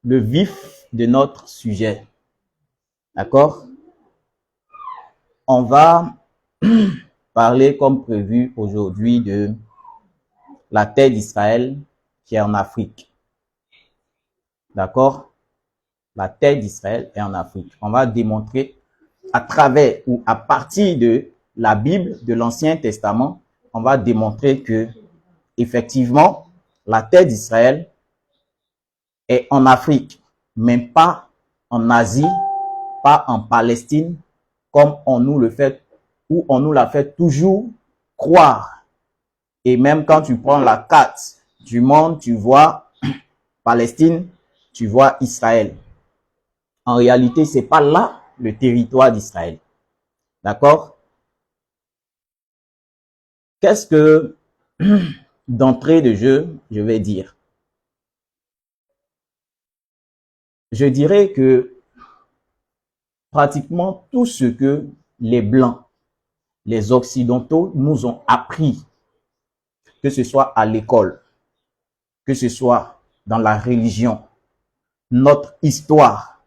le vif de notre sujet. D'accord? On va parler comme prévu aujourd'hui de la terre d'Israël qui est en Afrique. D'accord? La terre d'Israël est en Afrique. On va démontrer à travers ou à partir de la Bible, de l'Ancien Testament, on va démontrer que effectivement, la terre d'Israël est en Afrique, mais pas en Asie, pas en Palestine, comme on nous le fait, ou on nous l'a fait toujours croire. Et même quand tu prends la carte du monde, tu vois Palestine, tu vois Israël. En réalité, c'est pas là le territoire d'Israël. D'accord? Qu'est-ce que, d'entrée de jeu, je vais dire? Je dirais que pratiquement tout ce que les Blancs, les Occidentaux nous ont appris, que ce soit à l'école, que ce soit dans la religion, notre histoire,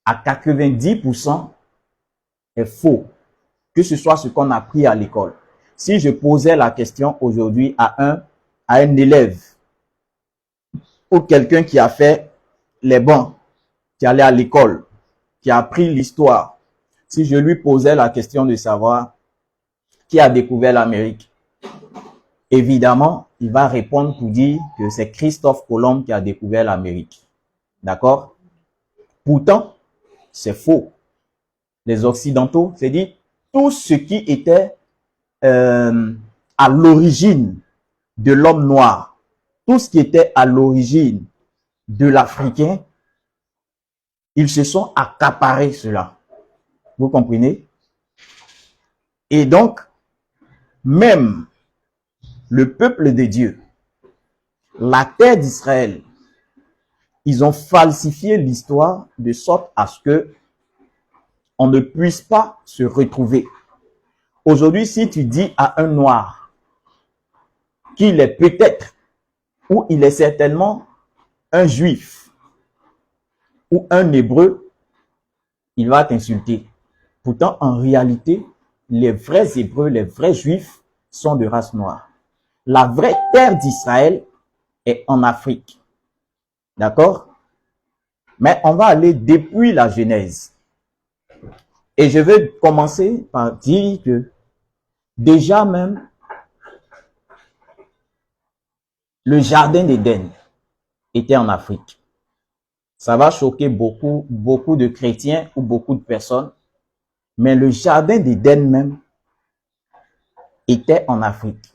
à 90% est faux, que ce soit ce qu'on a appris à l'école. Si je posais la question aujourd'hui à un élève ou quelqu'un qui a fait les bancs, qui allait à l'école, qui a appris l'histoire, si je lui posais la question de savoir qui a découvert l'Amérique, évidemment, il va répondre pour dire que c'est Christophe Colomb qui a découvert l'Amérique. D'accord? Pourtant, c'est faux. Les Occidentaux, c'est-à-dire tout ce qui était à l'origine de l'homme noir, tout ce qui était à l'origine de l'Africain, ils se sont accaparés cela. Vous comprenez? Et donc, même le peuple de Dieu, la terre d'Israël, ils ont falsifié l'histoire de sorte à ce que on ne puisse pas se retrouver. Aujourd'hui, si tu dis à un noir qu'il est peut-être ou il est certainement un juif ou un hébreu, il va t'insulter. Pourtant, en réalité, les vrais hébreux, les vrais juifs sont de race noire. La vraie terre d'Israël est en Afrique. D'accord? Mais on va aller depuis la Genèse. Et je vais commencer par dire que déjà même, le jardin d'Éden était en Afrique. Ça va choquer beaucoup de chrétiens ou beaucoup de personnes. Mais le jardin d'Éden même était en Afrique.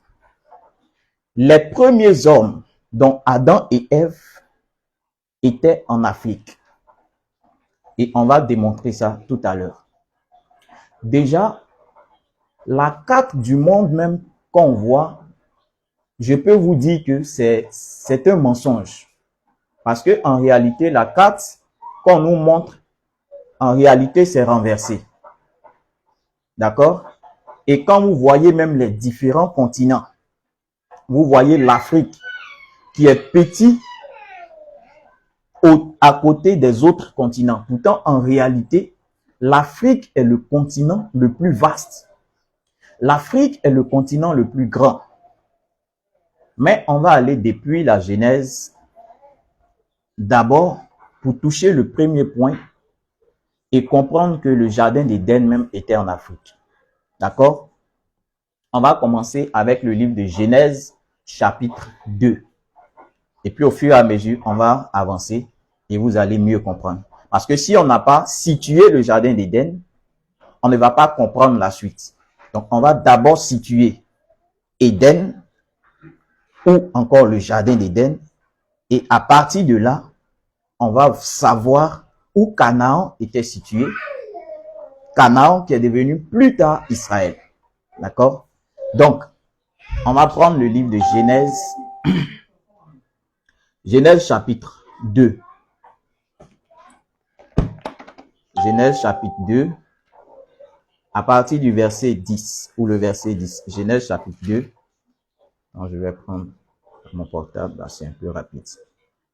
Les premiers hommes, dont Adam et Ève, étaient en Afrique. Et on va démontrer ça tout à l'heure. Déjà, la carte du monde même qu'on voit, je peux vous dire que c'est un mensonge. Parce que en réalité, la carte qu'on nous montre, en réalité, c'est renversé. D'accord? Et quand vous voyez même les différents continents, vous voyez l'Afrique qui est petit à côté des autres continents. Pourtant, en réalité, l'Afrique est le continent le plus vaste. L'Afrique est le continent le plus grand. Mais on va aller depuis la Genèse, d'abord pour toucher le premier point et comprendre que le jardin d'Éden même était en Afrique. D'accord? On va commencer avec le livre de Genèse, chapitre 2. Et puis au fur et à mesure, on va avancer et vous allez mieux comprendre. Parce que si on n'a pas situé le jardin d'Éden, on ne va pas comprendre la suite. Donc on va d'abord situer Éden ou encore le jardin d'Éden. Et à partir de là, on va savoir où Canaan était situé. Canaan qui est devenu plus tard Israël. D'accord? Donc, on va prendre le livre de Genèse. Genèse chapitre 2. Genèse chapitre 2. À partir du verset 10 ou le verset 10. Genèse chapitre 2. Donc, je vais prendre mon portable, là c'est un peu rapide.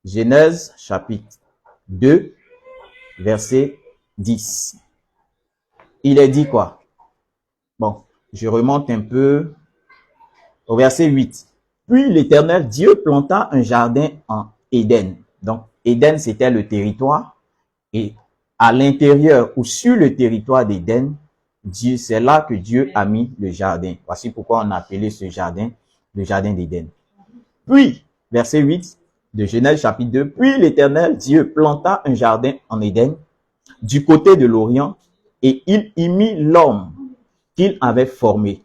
Genèse chapitre 2, verset 10. Il est dit quoi? Bon, je remonte un peu au verset 8. Puis l'Éternel Dieu planta un jardin en Éden. Donc, Éden, c'était le territoire. Et à l'intérieur ou sur le territoire d'Éden, c'est là que Dieu a mis le jardin. Voici pourquoi on a appelé ce jardin le jardin d'Éden. Puis, verset 8 de Genèse chapitre 2, puis l'Éternel Dieu planta un jardin en Éden du côté de l'Orient et il y mit l'homme qu'il avait formé.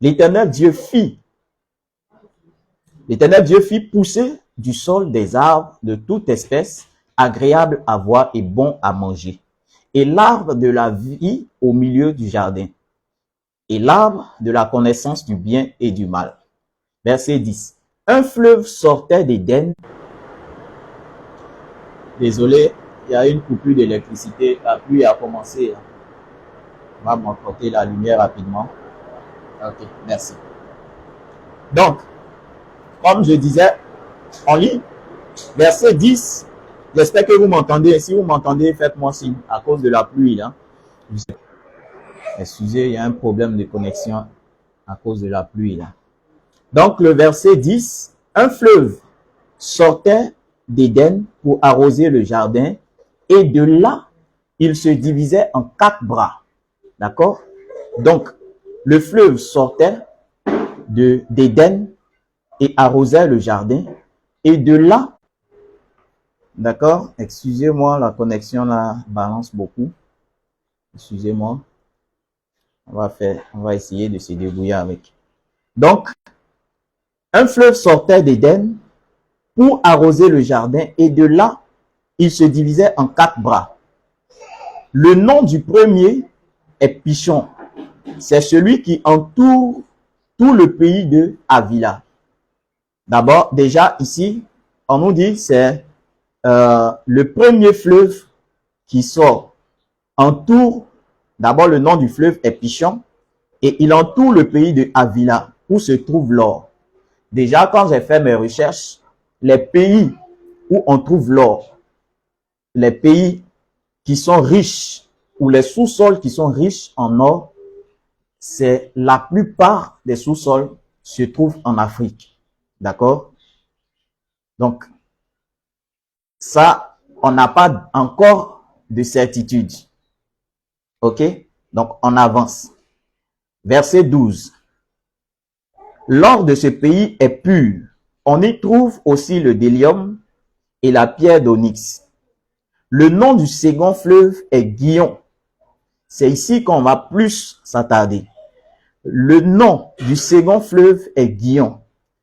L'Éternel Dieu fit pousser du sol des arbres de toute espèce, agréables à voir et bons à manger, et l'arbre de la vie au milieu du jardin, et l'arbre de la connaissance du bien et du mal. Verset 10. Un fleuve sortait d'Éden. Désolé, il y a une coupure d'électricité, la pluie a commencé. On va m'apporter la lumière rapidement. Ok, merci. Donc, comme je disais, on lit verset 10. J'espère que vous m'entendez. Si vous m'entendez, faites-moi signe à cause de la pluie. Là. Excusez, il y a un problème de connexion à cause de la pluie. Là. Donc, le verset 10. Un fleuve sortait d'Éden pour arroser le jardin et de là, il se divisait en 4 bras. D'accord? Donc, le fleuve sortait d'Éden et arrosait le jardin. Et de là, d'accord? Excusez-moi, la connexion là balance beaucoup. Excusez-moi. On va essayer de se débrouiller avec. Donc, un fleuve sortait d'Éden pour arroser le jardin et de là, il se divisait en 4 bras. Le nom du premier est Pishon. C'est celui qui entoure tout le pays de Havila. D'abord, déjà ici, on nous dit c'est le premier fleuve qui sort. Entoure, d'abord le nom du fleuve est Pishon et il entoure le pays de Havila où se trouve l'or. Déjà, quand j'ai fait mes recherches, les pays où on trouve l'or, les pays qui sont riches ou les sous-sols qui sont riches en or, c'est la plupart des sous-sols se trouvent en Afrique. D'accord? Donc, ça, on n'a pas encore de certitude. Ok? Donc, on avance. Verset 12. L'or de ce pays est pur. On y trouve aussi le délium et la pierre d'onyx. Le nom du second fleuve est Guion. C'est ici qu'on va plus s'attarder. Le nom du second fleuve est Guion.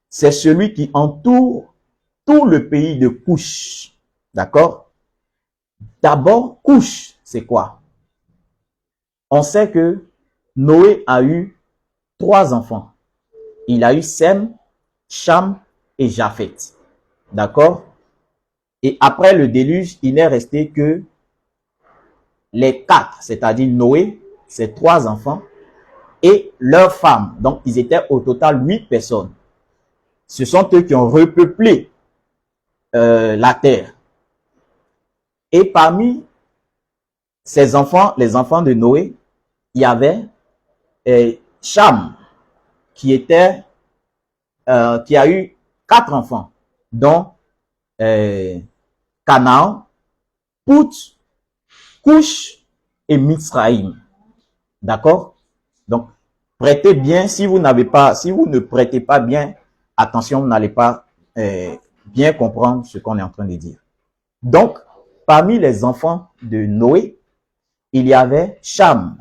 C'est celui qui entoure tout le pays de Couche. D'accord? D'abord, Couche, c'est quoi? On sait que Noé a eu 3 enfants. Il a eu Sem, Cham et Japheth. D'accord? Et après le déluge, il n'est resté que les 4, c'est-à-dire Noé, ses 3 enfants, et leurs femmes. Donc, ils étaient au total 8 personnes. Ce sont eux qui ont repeuplé la terre. Et parmi ces enfants, les enfants de Noé, il y avait Cham, qui a eu 4 enfants, dont Canaan, Pout, Couche et Mizraïm. D'accord? Donc, prêtez bien, si vous ne prêtez pas bien attention, vous n'allez pas bien comprendre ce qu'on est en train de dire. Donc, parmi les enfants de Noé, il y avait Cham.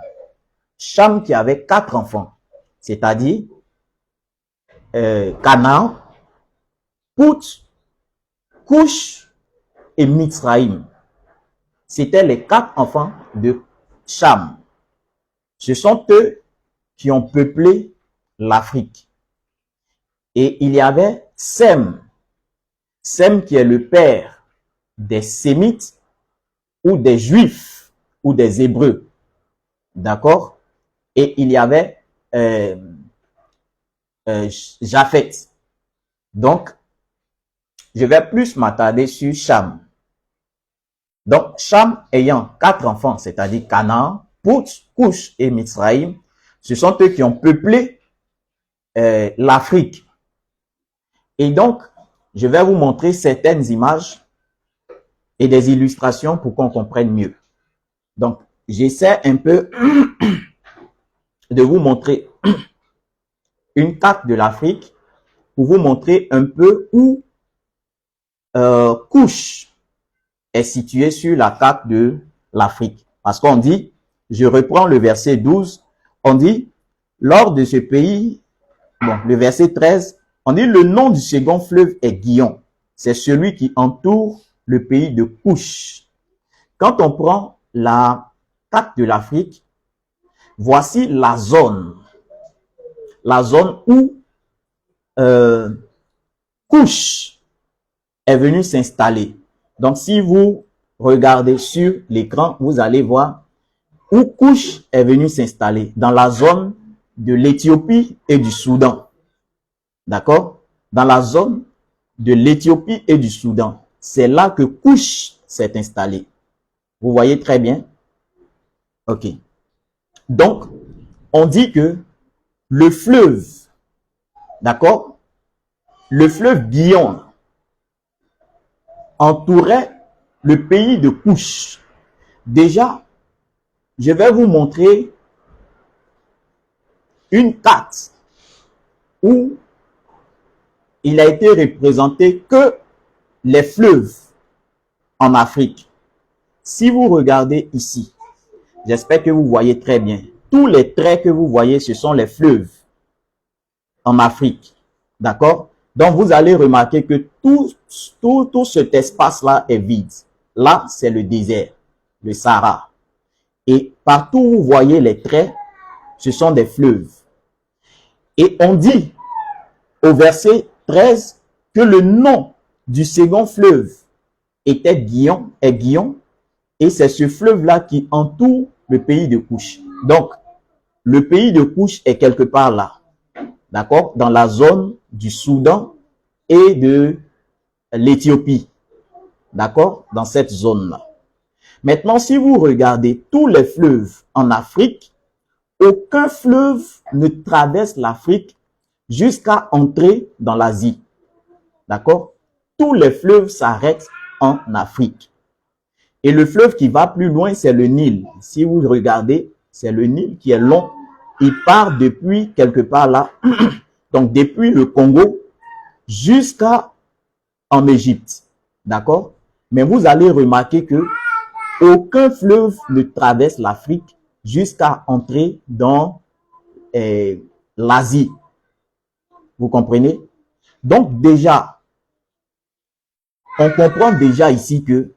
Cham qui avait 4 enfants, c'est-à-dire Canaan, Pout, Couche et Mizraïm. C'étaient les 4 enfants de Cham. Ce sont eux qui ont peuplé l'Afrique. Et il y avait Sem. Sem qui est le père des Sémites ou des Juifs ou des Hébreux. D'accord? Et il y avait Japheth. Donc, je vais plus m'attarder sur Cham. Donc, Cham ayant 4 enfants, c'est-à-dire Canaan, Pout, Couch et Mitzraïm, ce sont eux qui ont peuplé l'Afrique. Et donc, je vais vous montrer certaines images et des illustrations pour qu'on comprenne mieux. Donc, j'essaie un peu de vous montrer une carte de l'Afrique pour vous montrer un peu où Couch est situé sur la carte de l'Afrique. Parce qu'on dit, je reprends le verset 12, on dit, lors de ce pays, bon, le verset 13, on dit, le nom du second fleuve est Guillon. C'est celui qui entoure le pays de Couch. Quand on prend la carte de l'Afrique, voici la zone où Couch est venu s'installer. Donc, si vous regardez sur l'écran, vous allez voir où Couch est venu s'installer, dans la zone de l'Éthiopie et du Soudan. D'accord? Dans la zone de l'Éthiopie et du Soudan. C'est là que Couch s'est installé. Vous voyez très bien? Ok. Donc, on dit que le fleuve, d'accord? Le fleuve Guillon entourait le pays de Couch. Déjà, je vais vous montrer une carte où il a été représenté que les fleuves en Afrique. Si vous regardez ici, j'espère que vous voyez très bien. Tous les traits que vous voyez, ce sont les fleuves en Afrique. D'accord? Donc, vous allez remarquer que tout cet espace-là est vide. Là, c'est le désert, le Sahara. Et partout où vous voyez les traits, ce sont des fleuves. Et on dit au verset 13 que le nom du second fleuve était Guillon, et c'est ce fleuve-là qui entoure le pays de Couch. Donc, le pays de Couch est quelque part là, d'accord, dans la zone du Soudan et de l'Éthiopie, d'accord, dans cette zone-là. Maintenant, si vous regardez tous les fleuves en Afrique, aucun fleuve ne traverse l'Afrique jusqu'à entrer dans l'Asie. D'accord? Tous les fleuves s'arrêtent en Afrique. Et le fleuve qui va plus loin, c'est le Nil. Si vous regardez, c'est le Nil qui est long. Il part depuis quelque part là, donc depuis le Congo jusqu'à en Égypte. D'accord? Mais vous allez remarquer que aucun fleuve ne traverse l'Afrique jusqu'à entrer dans l'Asie. Vous comprenez? Donc déjà, on comprend déjà ici que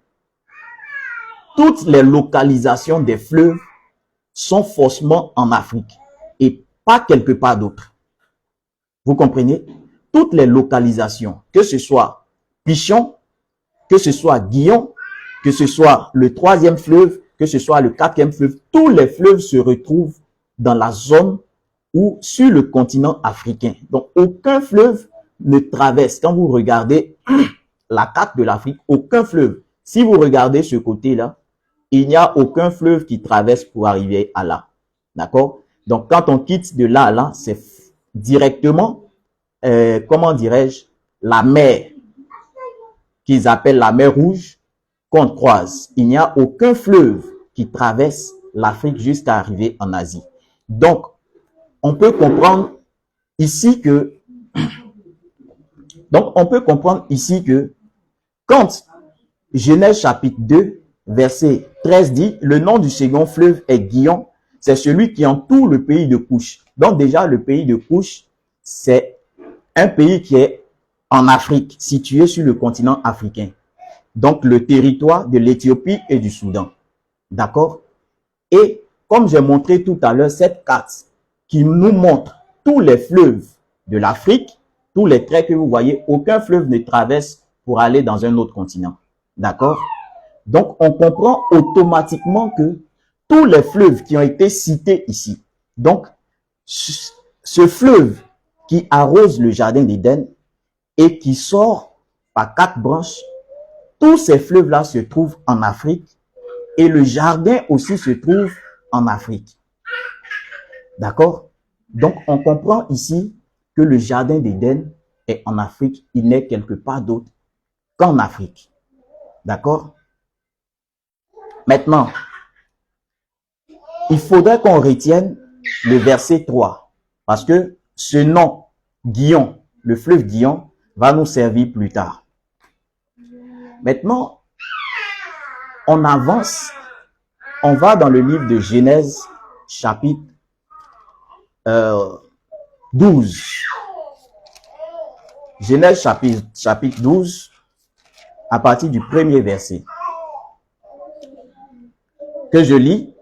toutes les localisations des fleuves sont forcément en Afrique et pas quelque part d'autre. Vous comprenez? Toutes les localisations, que ce soit Pichon, que ce soit Guillon, que ce soit le 3e fleuve, que ce soit le 4e fleuve, tous les fleuves se retrouvent dans la zone ou sur le continent africain. Donc, aucun fleuve ne traverse. Quand vous regardez la carte de l'Afrique, aucun fleuve. Si vous regardez ce côté-là, il n'y a aucun fleuve qui traverse pour arriver à là. D'accord? Donc, quand on quitte de là à là, c'est directement, comment dirais-je, la mer qu'ils appellent la mer Rouge qu'on croise. Il n'y a aucun fleuve qui traverse l'Afrique jusqu'à arriver en Asie. Donc, on peut comprendre ici que quand Genèse chapitre 2, verset 13 dit, le nom du second fleuve est Guillon, c'est celui qui entoure le pays de Couch. Donc déjà, le pays de Couch, c'est un pays qui est en Afrique, situé sur le continent africain. Donc le territoire de l'Éthiopie et du Soudan. D'accord? Et comme j'ai montré tout à l'heure, cette carte qui nous montre tous les fleuves de l'Afrique, tous les traits que vous voyez, aucun fleuve ne traverse pour aller dans un autre continent. D'accord? Donc, on comprend automatiquement que tous les fleuves qui ont été cités ici, donc, ce fleuve qui arrose le jardin d'Éden et qui sort par 4 branches. Tous ces fleuves-là se trouvent en Afrique et le jardin aussi se trouve en Afrique. D'accord? Donc, on comprend ici que le jardin d'Éden est en Afrique. Il n'est quelque part d'autre qu'en Afrique. D'accord? Maintenant, il faudrait qu'on retienne le verset 3 parce que ce nom, Gihon, le fleuve Gihon, va nous servir plus tard. Maintenant, on avance, on va dans le livre de Genèse, chapitre 12. Genèse, chapitre 12, à partir du premier verset. Que je lis.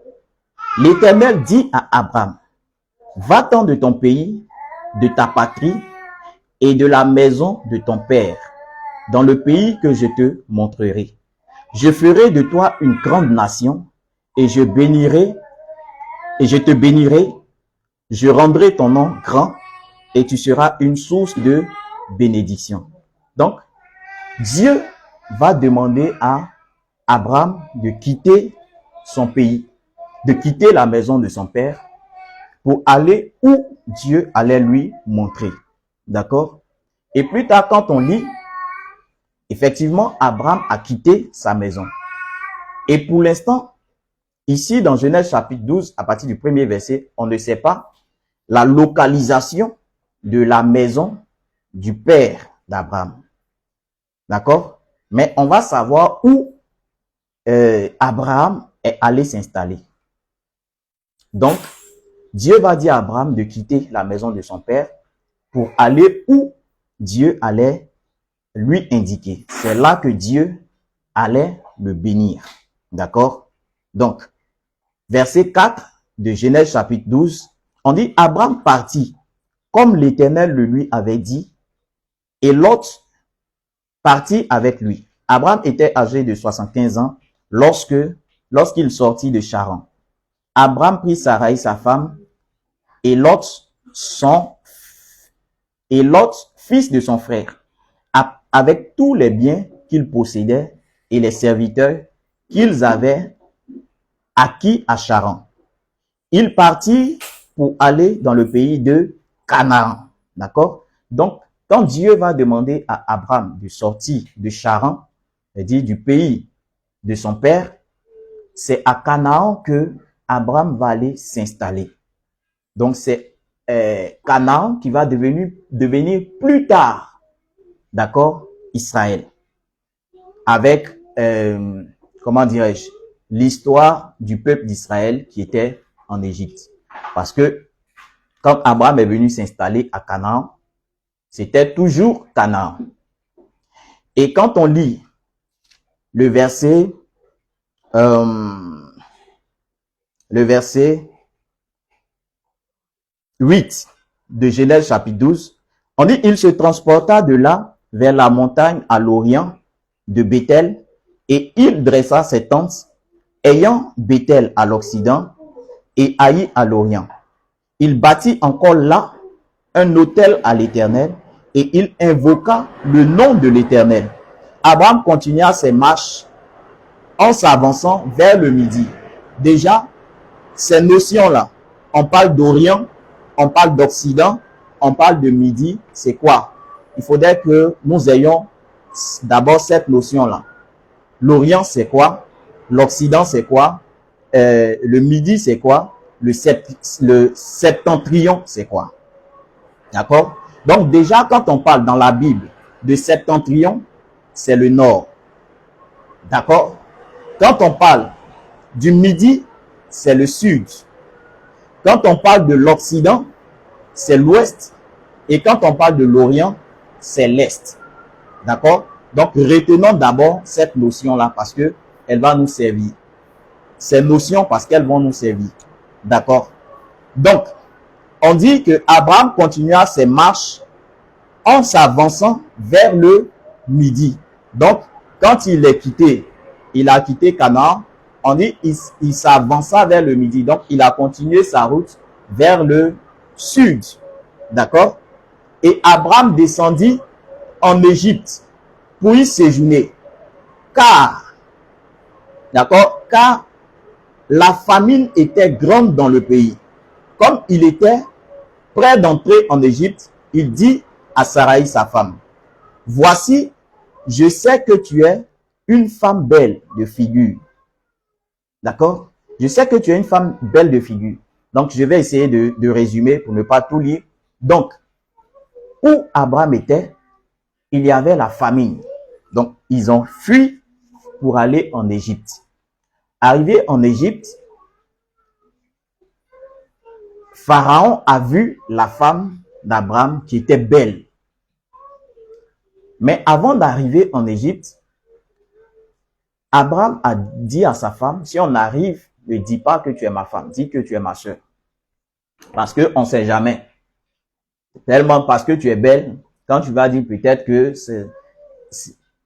L'Éternel dit à Abraham, va-t'en de ton pays, de ta patrie et de la maison de ton père, dans le pays que je te montrerai. Je ferai de toi une grande nation et je te bénirai, je rendrai ton nom grand et tu seras une source de bénédiction. Donc, Dieu va demander à Abraham de quitter son pays, de quitter la maison de son père pour aller où Dieu allait lui montrer. D'accord? Et plus tard, quand on lit, effectivement, Abraham a quitté sa maison. Et pour l'instant, ici dans Genèse chapitre 12, à partir du premier verset, on ne sait pas la localisation de la maison du père d'Abraham. D'accord? Mais on va savoir où Abraham est allé s'installer. Donc, Dieu va dire à Abraham de quitter la maison de son père pour aller où Dieu allait lui indiquer. C'est là que Dieu allait le bénir. D'accord? Donc, verset 4 de Genèse chapitre 12, on dit Abraham partit comme l'Éternel le lui avait dit et Lot partit avec lui. Abraham était âgé de 75 ans lorsqu'il sortit de Charan. Abraham prit Sarai, sa femme, et Lot, fils de son frère, avec tous les biens qu'il possédait et les serviteurs qu'ils avaient acquis à Charan. Il partit pour aller dans le pays de Canaan. D'accord? Donc, quand Dieu va demander à Abraham de sortir de Charan, c'est-à-dire du pays de son père, c'est à Canaan que Abraham va aller s'installer. Donc, c'est Canaan qui va devenir plus tard, d'accord, Israël. Avec, comment dirais-je, l'histoire du peuple d'Israël qui était en Égypte. Parce que quand Abraham est venu s'installer à Canaan, c'était toujours Canaan. Et quand on lit le verset 8 de Genèse chapitre 12, on dit, il se transporta de là vers la montagne à l'orient de Béthel et il dressa ses tentes, ayant Béthel à l'occident et Haï à l'orient. Il bâtit encore là un autel à l'Éternel et il invoqua le nom de l'Éternel. Abraham continua ses marches en s'avançant vers le midi. Déjà, ces notions-là, on parle d'Orient, on parle d'Occident, on parle de midi, c'est quoi? Il faudrait que nous ayons d'abord cette notion-là. L'Orient, c'est quoi? L'Occident, c'est quoi? Le midi, c'est quoi? Le septentrion, c'est quoi? D'accord? Donc déjà, quand on parle dans la Bible de septentrion, c'est le nord. D'accord? Quand on parle du midi, c'est le sud. Quand on parle de l'Occident, c'est l'ouest. Et quand on parle de l'Orient, c'est l'est. D'accord? Donc, retenons d'abord cette notion-là parce que elle va nous servir. Ces notions parce qu'elles vont nous servir. D'accord? Donc, on dit que Abraham continua ses marches en s'avançant vers le midi. Donc, quand il a quitté Canaan, on dit il s'avança vers le midi. Donc, il a continué sa route vers le sud. D'accord? Et Abraham descendit en Égypte pour y séjourner. Car, d'accord, car la famine était grande dans le pays. Comme il était près d'entrer en Égypte, il dit à Saraï, sa femme, voici, je sais que tu es une femme belle de figure. D'accord? Je sais que tu es une femme belle de figure. Donc, je vais essayer de résumer pour ne pas tout lire. Donc, où Abraham était, il y avait la famine. Donc, ils ont fui pour aller en Égypte. Arrivé en Égypte, Pharaon a vu la femme d'Abraham qui était belle. Mais avant d'arriver en Égypte, Abraham a dit à sa femme, si on arrive, ne dis pas que tu es ma femme, dis que tu es ma soeur. Parce qu'on ne sait jamais. Tellement parce que tu es belle, quand tu vas dire peut-être que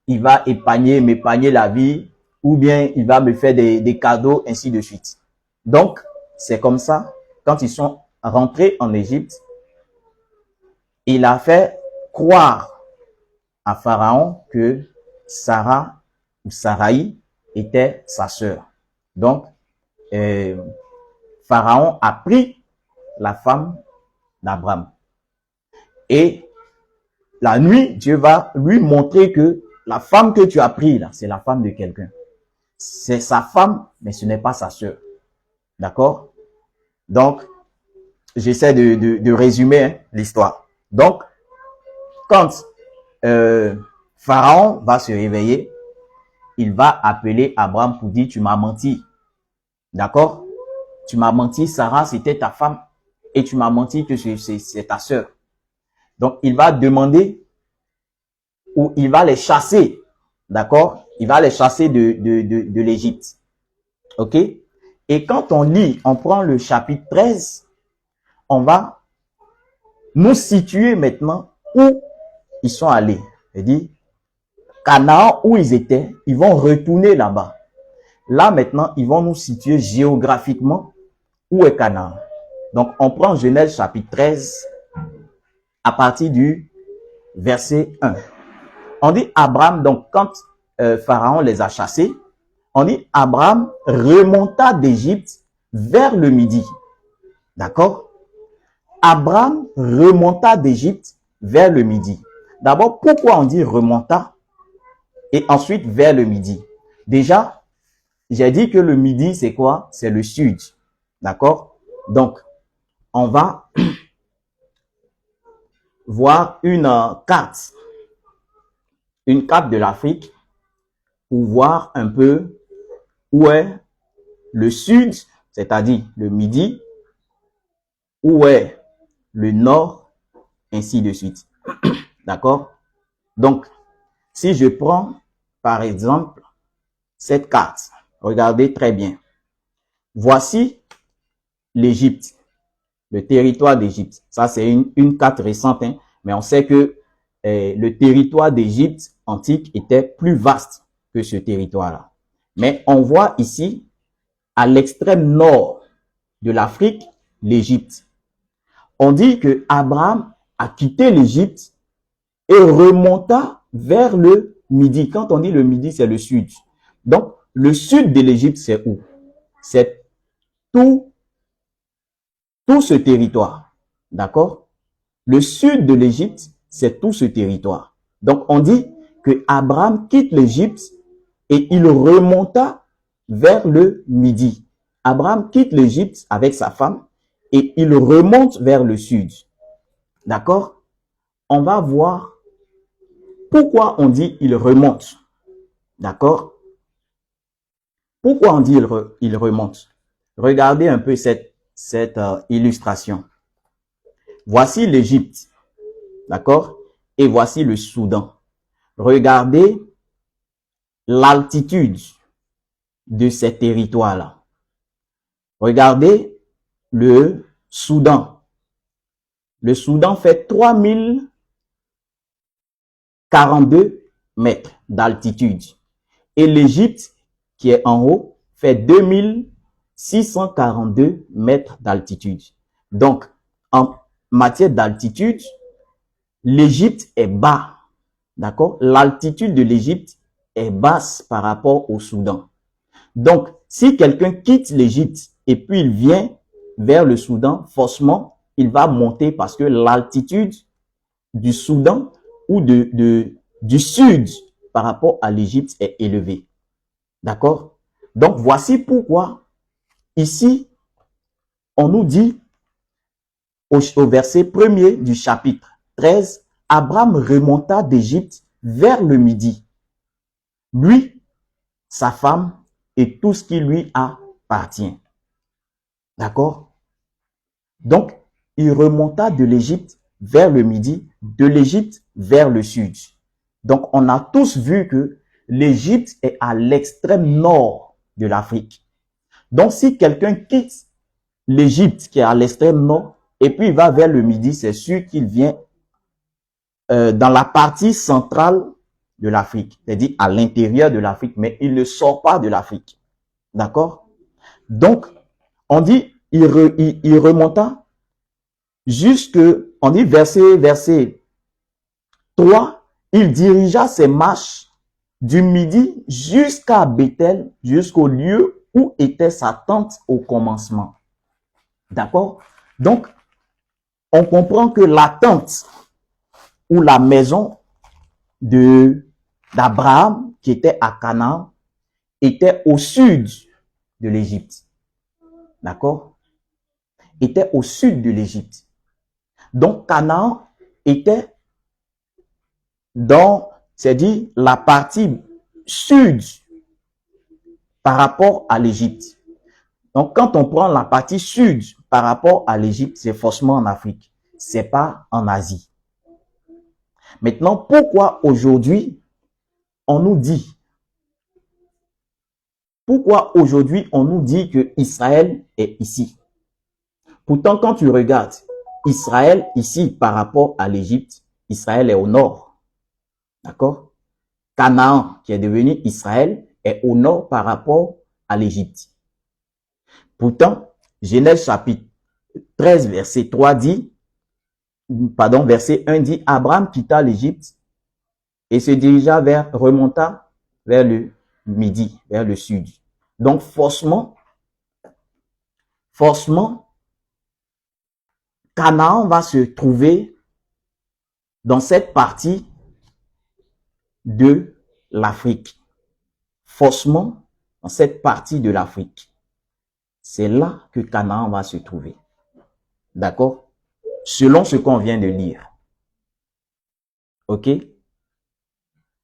il va m'épargner la vie, ou bien il va me faire des cadeaux, ainsi de suite. Donc, c'est comme ça, quand ils sont rentrés en Égypte, il a fait croire à Pharaon que Sarah ou Saraï était sa sœur. Donc, Pharaon a pris la femme d'Abraham. Et la nuit, Dieu va lui montrer que la femme que tu as prise là, c'est la femme de quelqu'un. C'est sa femme, mais ce n'est pas sa sœur. D'accord? Donc, j'essaie de résumer hein, l'histoire. Donc, quand Pharaon va se réveiller, il va appeler Abraham pour dire, tu m'as menti. D'accord? Tu m'as menti, Sarah, c'était ta femme. Et tu m'as menti que c'est ta sœur. Donc, il va demander ou il va les chasser. D'accord? Il va les chasser de l'Égypte. OK? Et quand on lit, on prend le chapitre 13, on va nous situer maintenant où ils sont allés. C'est-à-dire, Canaan, où ils étaient, ils vont retourner là-bas. Là, maintenant, ils vont nous situer géographiquement où est Canaan. Donc, on prend Genèse chapitre 13 à partir du verset 1. On dit Abraham, donc quand Pharaon les a chassés, on dit Abraham remonta d'Égypte vers le midi. D'accord? Abraham remonta d'Égypte vers le midi. D'abord, pourquoi on dit remonta et ensuite vers le midi? Déjà, j'ai dit que le midi, c'est quoi? C'est le sud. D'accord? Donc, on va voir une carte de l'Afrique pour voir un peu où est le sud, c'est-à-dire le midi, où est le nord, ainsi de suite. D'accord? Donc, si je prends, par exemple, cette carte, regardez très bien. Voici l'Égypte, le territoire d'Égypte. Ça, c'est une carte récente, hein, mais on sait que le territoire d'Égypte antique était plus vaste que ce territoire-là. Mais on voit ici, à l'extrême nord de l'Afrique, l'Égypte. On dit que Abraham a quitté l'Égypte et remonta vers le midi. Quand on dit le midi, c'est le sud. Donc, le sud de l'Égypte, c'est où? C'est tout ce territoire. D'accord? Le sud de l'Égypte, c'est tout ce territoire. Donc, on dit que Abraham quitte l'Égypte et il remonta vers le midi. Abraham quitte l'Égypte avec sa femme et il remonte vers le sud. D'accord? On va voir pourquoi on dit il remonte. D'accord? Pourquoi on dit il remonte? Regardez un peu cette illustration. Voici l'Égypte. D'accord? Et voici le Soudan. Regardez l'altitude de ces territoires-là. Regardez le Soudan. Le Soudan fait 3042 mètres d'altitude. Et l'Égypte, qui est en haut, fait 2642 mètres d'altitude. Donc, en matière d'altitude, l'Égypte est bas. D'accord? L'altitude de l'Égypte est basse par rapport au Soudan. Donc, si quelqu'un quitte l'Égypte et puis il vient vers le Soudan, forcément, il va monter parce que l'altitude du Soudan ou du sud par rapport à l'Égypte est élevée. D'accord? Donc, voici pourquoi ici, on nous dit au verset 1er du chapitre 13, Abraham remonta d'Égypte vers le midi. Lui, sa femme et tout ce qui lui appartient. D'accord? Donc, il remonta de l'Égypte vers le midi, de l'Égypte vers le sud. Donc, on a tous vu que l'Égypte est à l'extrême nord de l'Afrique. Donc, si quelqu'un quitte l'Égypte qui est à l'extrême nord et puis il va vers le midi, c'est sûr qu'il vient dans la partie centrale de l'Afrique, c'est-à-dire à l'intérieur de l'Afrique, mais il ne sort pas de l'Afrique. D'accord? Donc, on dit, il remonta jusque, on dit verset 3, il dirigea ses marches du midi jusqu'à Bethel, jusqu'au lieu où était sa tente au commencement. D'accord? Donc, on comprend que la tente ou la maison d'Abraham, qui était à Canaan, était au sud de l'Égypte. D'accord? Était au sud de l'Égypte. Donc, Canaan était dans, c'est-à-dire la partie sud par rapport à l'Égypte. Donc, quand on prend la partie sud par rapport à l'Égypte, c'est forcément en Afrique. C'est pas en Asie. Maintenant, pourquoi aujourd'hui on nous dit que Israël est ici? Pourtant, quand tu regardes Israël ici par rapport à l'Égypte, Israël est au nord. D'accord? Canaan, qui est devenu Israël, est au nord par rapport à l'Égypte. Pourtant, Genèse chapitre 13, verset 3 dit, verset 1 dit, Abraham quitta l'Égypte et se dirigea remonta vers le midi, vers le sud. Donc, forcément, Canaan va se trouver dans cette partie de l'Afrique. Forcément, dans cette partie de l'Afrique. C'est là que Canaan va se trouver. D'accord? Selon ce qu'on vient de lire. Ok?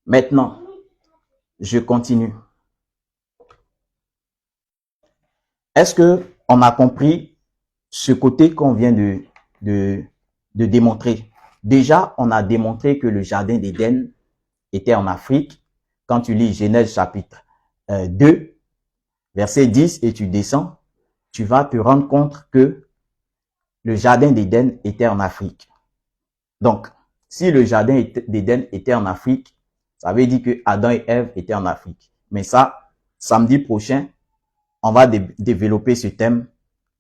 Maintenant, je continue. Est-ce que on a compris ce côté qu'on vient de démontrer? Déjà, on a démontré que le jardin d'Éden était en Afrique. Quand tu lis Genèse chapitre 2, verset 10 et tu descends, tu vas te rendre compte que le jardin d'Éden était en Afrique. Donc, si le jardin d'Éden était en Afrique, ça veut dire que Adam et Ève étaient en Afrique. Mais ça, samedi prochain, on va développer ce thème.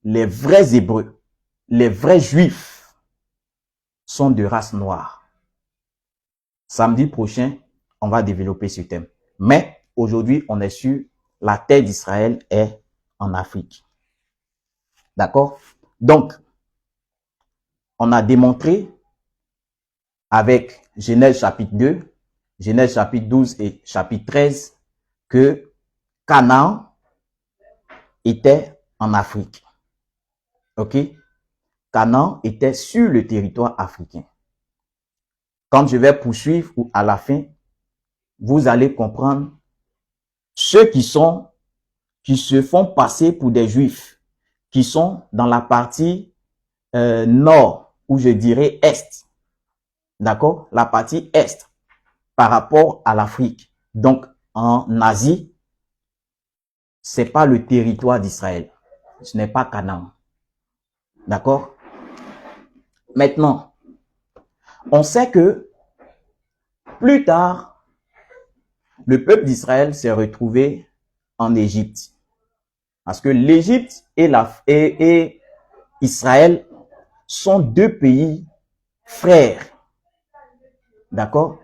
Les vrais Hébreux, les vrais Juifs sont de race noire. Samedi prochain, on va développer ce thème. Mais aujourd'hui, on est sûr, la terre d'Israël est en Afrique. D'accord? Donc, on a démontré avec Genèse chapitre 2, Genèse chapitre 12 et chapitre 13 que Canaan était en Afrique. Ok? Canaan était sur le territoire africain. Quand je vais poursuivre ou à la fin, vous allez comprendre ceux qui se font passer pour des Juifs, qui sont dans la partie nord, ou je dirais est. D'accord? La partie est par rapport à l'Afrique. Donc, en Asie, c'est pas le territoire d'Israël. Ce n'est pas Canaan. D'accord? Maintenant, on sait que plus tard, le peuple d'Israël s'est retrouvé en Égypte. Parce que l'Égypte et Israël sont deux pays frères. D'accord?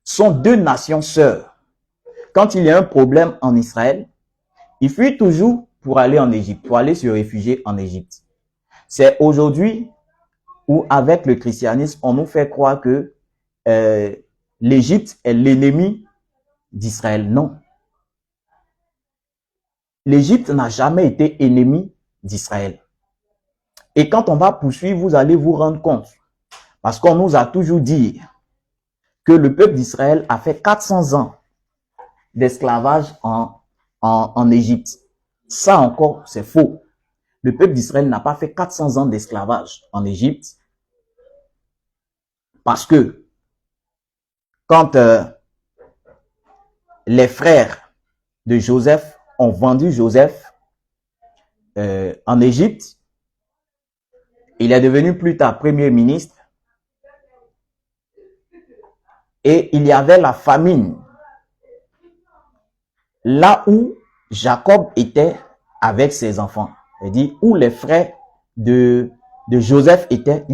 sont deux nations sœurs. Quand il y a un problème en Israël, ils fuient toujours pour aller en Égypte, pour aller se réfugier en Égypte. C'est aujourd'hui où, avec le christianisme, on nous fait croire que l'Égypte est l'ennemi d'Israël. Non. L'Égypte n'a jamais été ennemi d'Israël. Et quand on va poursuivre, vous allez vous rendre compte, parce qu'on nous a toujours dit que le peuple d'Israël a fait 400 ans d'esclavage en Égypte. Ça encore, c'est faux. Le peuple d'Israël n'a pas fait 400 ans d'esclavage en Égypte, parce que quand les frères de Joseph ont vendu Joseph en Égypte, il est devenu plus tard premier ministre, et il y avait la famine là où Jacob était avec ses enfants. Il dit où les frères de Joseph étaient,